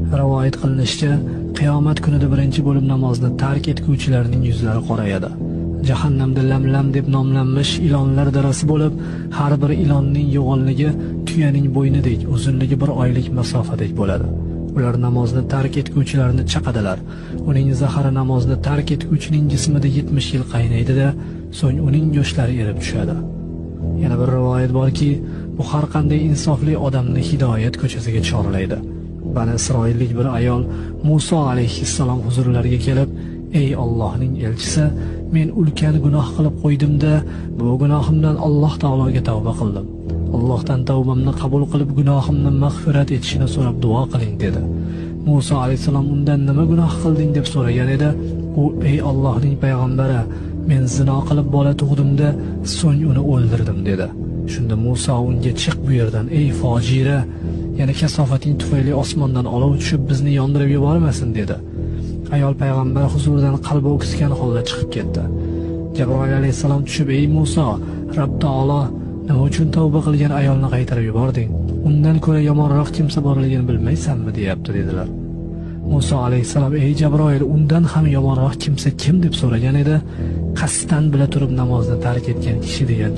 Rivoyat qilinishicha, qiyomat kunida birinchi bo'lib namozni tark etuvchilarning yuzlari qorayadi. Jahannamda lam-lam deb nomlanmish ilonlar darasi bo'lib, har bir ilonning yo'g'onligi tuyaning bo'ynidek, uzunligi 1 oylik masofadek bo'ladi. Ular namozni tark etuvchilarni chaqadilar. Uning zahari namozni tark etuvchining jismida 70 yil qaynaydi-da, so'ng uning go'shtlari erib tushadi. Yana bir rivoyat borki, bu har qanday insofli odamni hidoyat ko'chasiga chorlaydi. Bani Isroillik bir ayol Muso alayhissalom huzurlariga kelib, "Ey Allohning elchisi, men ulkan gunoh qilib qo'ydim-da, bu gunohimdan Alloh taologa tavba qildim. Allohdan tavbamni qabul qilib gunohimni mag'firat etishini so'rab duo qiling" dedi. Muso alayhissalom undan "Nima gunoh qilding?" deb so'ragan edi. U "Ey Allohning payg'ambari, men zino qilib bola tug'dim-da, so'ng uni o'ldirdim" dedi. Shunda Muso unga "Chiq bu yerdan, ey fojira, yana kasofating tufayli osmondan olov tushib bizni yondirib yubormasin" dedi. Ayol payg'ambar huzuridan qalbi o'ksgan holda chiqib ketdi. Jabroil alayhissalom tushib, "Ey Muso, Robb taolo nima uchun tavba qilgan ayolni qaytarib yubording? Undan ko'ra yomonroq kimsa borligini bilmaysanmi?" deyapti dedilar. Muso alayhissalom "Ey Jabroil, undan ham yomonroq kimsa kim?" deb so'ragan edi. "Qasddan bila turib namozni tark etgan kishi" degan